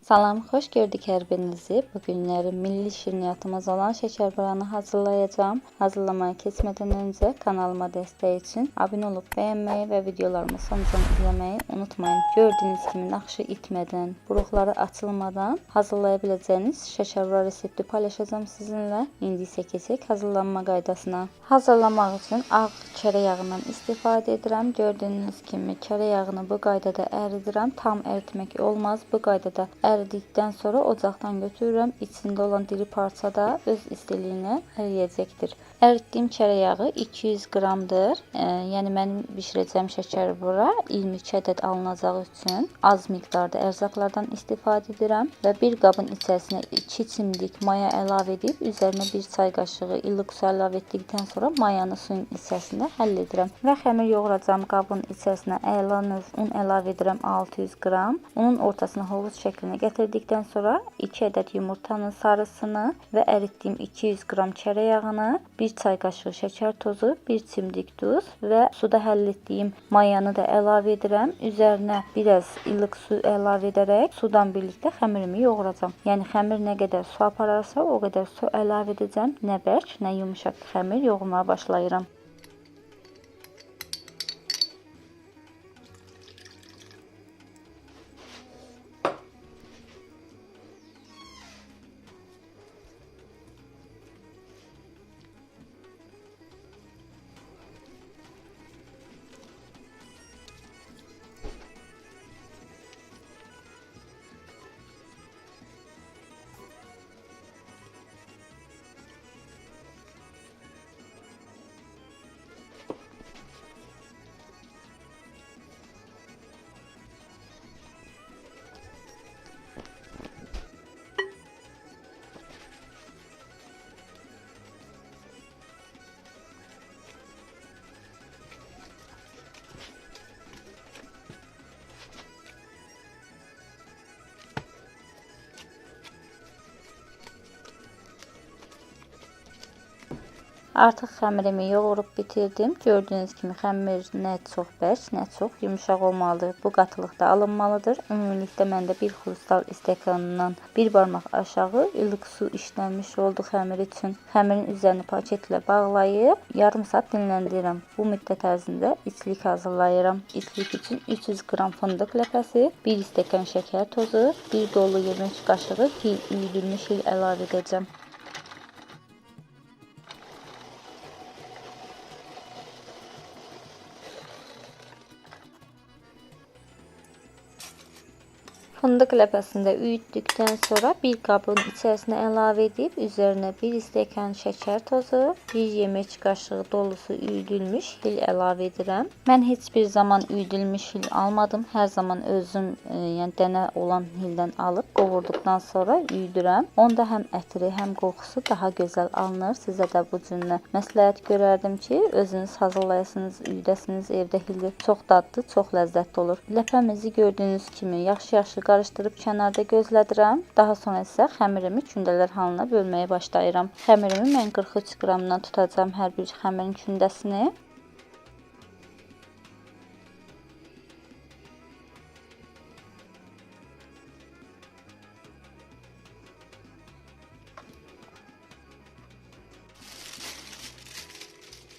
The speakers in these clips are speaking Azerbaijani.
Salam, xoş gördük hər birinizi. Bu günləri milli şirniyyatımız olan şəkərparanı hazırlayacağım. Hazırlamaya keçmədən öncə kanalıma dəstək üçün abunə olub bəyənməyi və videolarımı sonuncan izləməyi unutmayın. Gördüyünüz kimi naxışı itmədən, buruqları açılmadan hazırlaya biləcəyiniz şəkərbara resepti paylaşacağım sizinlə. İndi isə keçək hazırlanma qaydasına. Hazırlamaq üçün ağ kərə yağından istifadə edirəm. Gördüyünüz kimi kərə yağını bu qaydada əridirəm. Tam əritmək olmaz. Bu qaydada əridikdən sonra ocaqdan götürürəm. İçində olan diri parça da öz istiliyinə əriyəcəkdir. Əritdiyim kərə yağı 200 qramdır. Yəni mənim bişirəcəyim şəkərbura 22 ədəd alınacağı üçün az miqdarda ərzaqlardan istifadə edirəm və bir qabın içərisinə 2 çimdik maya əlavə edib üzərinə 1 çay qaşığı ilıq su əlavə etdikdən sonra mayanı suyun içərisində həll edirəm və xəmir yoğuracağım qabın içərisinə əylan növ un əlavə edirəm 600 qram. Unun ortasına hovuz şəklinə gətirdikdən sonra 2 ədəd yumurtanın sarısını və əritdiyim 200 qram kərə yağını, 1 çay qaşığı şəkər tozu, 1 çimdik duz və suda həll etdiyim mayanı da əlavə edirəm. Üzərinə biraz ilıq su əlavə edərək sudan birlikdə xəmirimi yoğuracağam. Yəni xəmir nə qədər su apararsa o qədər su əlavə edəcəm. Nə bərk, nə yumuşaq xəmir yoğurmaya başlayıram. Artıq xəmirimi yoğurub bitirdim. Gördüyünüz kimi xəmir nə çox bərk, nə çox yumuşaq olmalıdır. Bu qatılıqda alınmalıdır. Ümumilikdə məndə bir xrustal stəkanından bir barmaq aşağı ilıq su işlənmiş oldu xəmir üçün. Xəmirin üzərini paketlə bağlayıb yarım saat dinləndirirəm. Bu müddət ərzində içlik hazırlayıram. İçlik üçün 300 qram fındıq ləpəsi, 1 stəkan şəkər tozu, 1 dolu yemək qaşığı üyüdülmüş hil əlavə edəcəm. Fındıq ləpəsində üyütdükdən sonra bir qabın içərisinə əlavə edib üzərinə 1 stəkan şəkər tozu, 1 yemək qaşığı dolusu üyüdülmüş hil əlavə edirəm. Mən heç bir zaman üyüdülmüş hil almadım. Hər zaman özüm yəni dənə olan hildən alıb qovurduqdan sonra üyüdürəm. Onda həm ətri, həm qoxusu daha gözəl alınır. Sizə də bu cürünə məsləhət görərdim ki, özünüz hazırlayasınız, üyüdəsiniz evdə hili. Çox dadlı, çox ləzzətli olur. Ləpəmizi gördüyünüz kimi yaxşı-yaxşı qarışdırıb kənarda gözlədirəm. Daha sonra isə xəmirimi kündələr halına bölməyə başlayıram. Xəmirimi mən 43 qramdan tutacağım hər bir xəmirin kündəsini.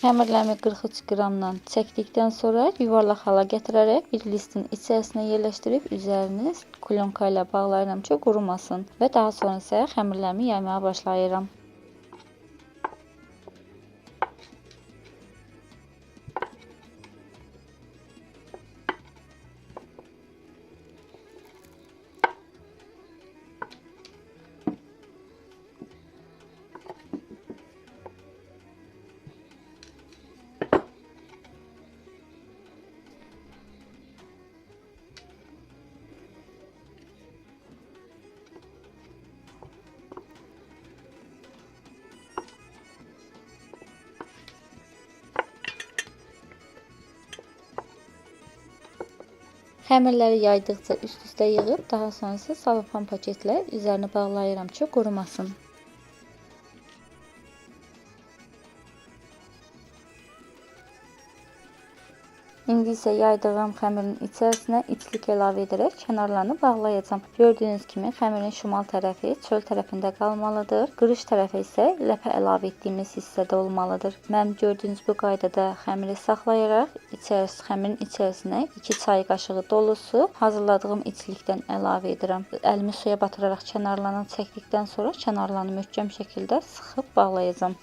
Xəmirlərimi 43 qramdan çəkdikdən sonra yuvarlaq hala gətirərək bir listin içərisinə yerləşdirib üzərini kulyonka ilə bağlayıram ki, qurumasın və daha sonra isə xəmirlərimi yaymaya başlayıram. Xəmirləri yaydıqca üst-üstə yığıb, daha sonra isə salofan paketlə üzərini bağlayıram ki, qurumasın. İndi isə yaydığım xəmirin içərisinə içlik əlavə edərək kənarlarını bağlayacağam. Gördüyünüz kimi xəmirin şimal tərəfi çöl tərəfində qalmalıdır. Qırış tərəfi isə ləpə əlavə etdiyimiz hissədə olmalıdır. Mən gördüyünüz bu qaydada xəmiri saxlayaraq xəmirin içərisinə 2 çay qaşığı dolusu hazırladığım içlikdən əlavə edirəm. Əlimi suya batıraraq kənarlarını çəkdikdən sonra kənarlarını möhkəm şəkildə sıxıb bağlayacağam.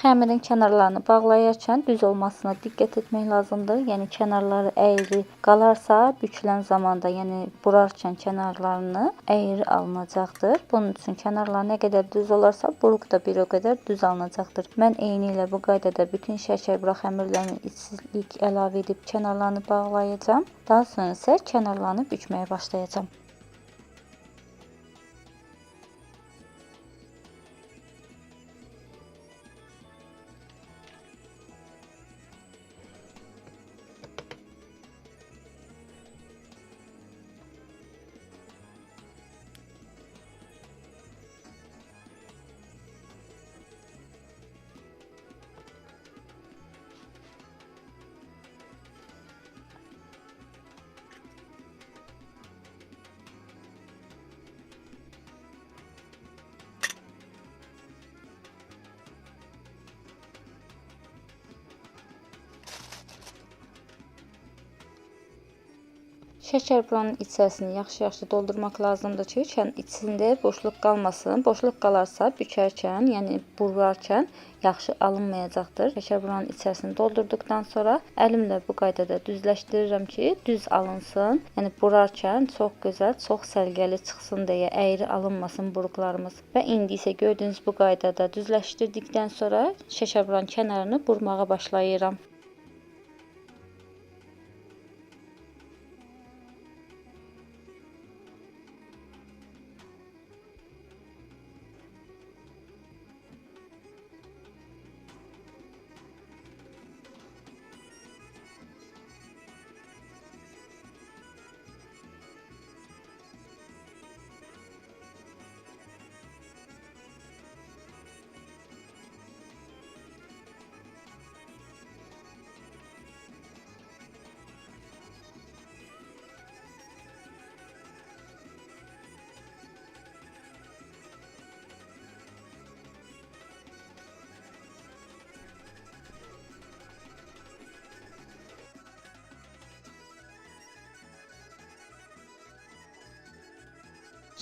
Xəmirin kənarlarını bağlayarkən düz olmasına diqqət etmək lazımdır. Yəni kənarları əyri qalarsa, bükülən zamanda, yəni burarkən kənarlarını əyri alınacaqdır. Bunun üçün kənarlar nə qədər düz olarsa, buruq da bir o qədər düz alınacaqdır. Mən eyni ilə bu qaydada bütün şəkərbura xəmirlərini içlik əlavə edib kənarlarını bağlayacağam. Daha sonra isə kənarlarını bükməyə başlayacağam. Şəkər buranın içərisini yaxşı-yaxşı doldurmaq lazımdır ki, içində boşluq qalmasın. Boşluq qalarsa bükərkən, yəni burarkən yaxşı alınmayacaqdır. Şəkər buranın içərisini doldurduqdan sonra əlimlə bu qaydada düzləşdirirəm ki, düz alınsın. Yəni burarkən çox gözəl, çox səliqəli çıxsın deyə əyri alınmasın buruqlarımız. Və indi isə gördüyünüz bu qaydada düzləşdirdikdən sonra şəkər buranın kənarını burmağa başlayıram.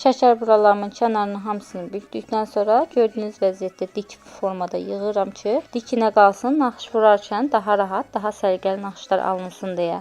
Şəkər buralarımın kənarının hamısını bükdükdən sonra gördüyünüz vəziyyətdə dik formada yığıram ki, dikinə qalsın, naxış vurarkən daha rahat, daha səliqəli naxışlar alınsın deyə.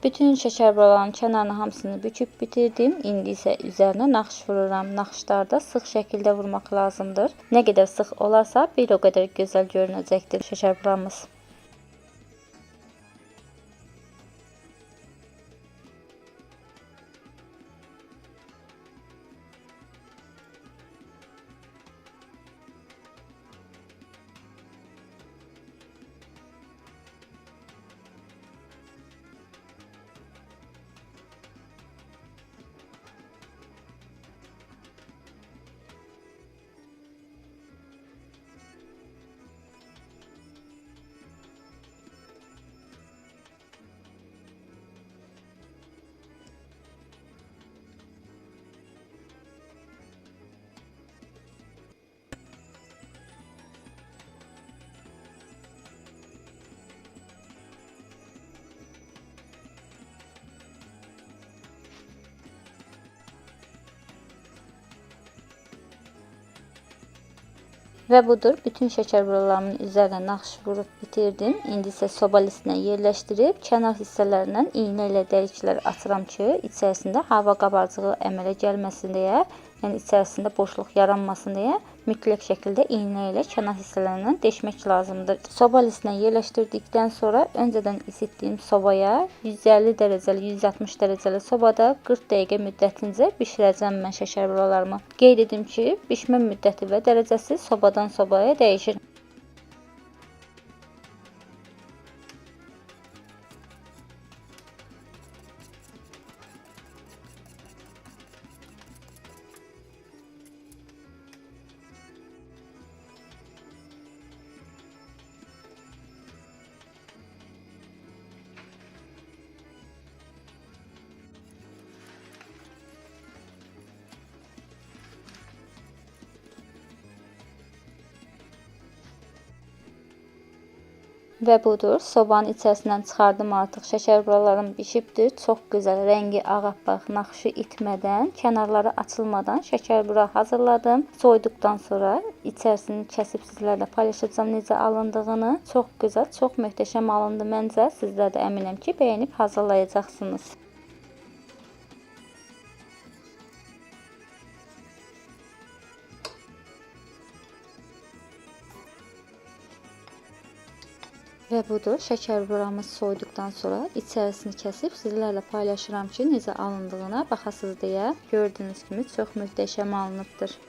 Bütün şəkər buralarının kənarını hamısını büküb bitirdim. İndi isə üzərinə naxış vururam. Naxışlarda sıx şəkildə vurmaq lazımdır. Nə qədər sıx olarsa, bir o qədər gözəl görünəcəkdir şəkər buramız. Və budur. Bütün şəkər buralarımın üzərinə naxış vurub bitirdim. İndi isə soba listinə yerləşdirib kənar hissələrindən iynə ilə dəliklər açıram ki, içərisində hava qabarcığı əmələ gəlməsin deyə, yəni içərisində boşluq yaranmasın deyə mütləq şəkildə iynə ilə kənar hissələrindən deşmək lazımdır. Soba listinə yerləşdirdikdən sonra öncədən isitdiyim sobaya 150 dərəcəli, 160 dərəcəli sobada 40 dəqiqə müddətincə bişirəcəm mən şəkər buralarımı. Qeyd edim ki, bişmə müddəti və dərəcəsi sobadan sobaya dəyişir. Və budur. Sobanın içərisindən çıxardım artıq. Şəkər buralarım bişibdir. Çox gözəl, rəngi ağappaq, naxışı itmədən, kənarları açılmadan şəkər bura hazırladım. Soyduqdan sonra içərisini kəsib sizlərlə paylaşacağım necə alındığını. Çox gözəl, çox möhtəşəm alındı məncə. Sizlər də əminəm ki, bəyənib hazırlayacaqsınız. Və budur. Şəkər buramız soyduqdan sonra içərisini kəsib sizlərlə paylaşıram ki, necə alındığına baxasınız deyə. Gördüyünüz kimi çox möhtəşəm alınıbdır.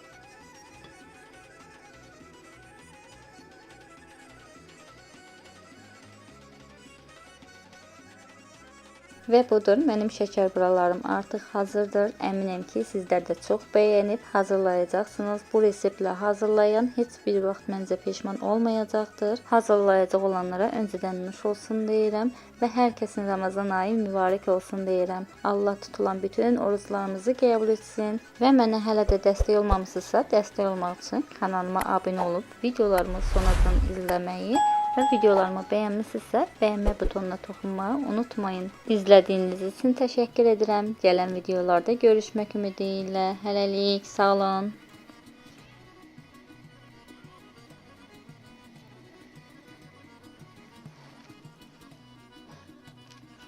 Və budur. Mənim şəkər buralarım artıq hazırdır. Əminəm ki, sizlər də çox bəyənib hazırlayacaqsınız. Bu reseptlə hazırlayan heç bir vaxt məncə peşman olmayacaqdır. Hazırlayacaq olanlara öncədən nuş olsun deyirəm və hər kəsin Ramazan ayı mübarək olsun deyirəm. Allah tutulan bütün oruclarımızı qəbul etsin və mənə hələ də dəstək olmamısınızsa, dəstək olmaq üçün kanalıma abunə olub videolarımı sonacan izləməyi və videolarımı bəyənmisinizsə, bəyənmə butonuna toxunmağı unutmayın. İzlədiyiniz üçün təşəkkür edirəm. Gələn videolarda görüşmək ümidi ilə. Hələlik, sağ olun.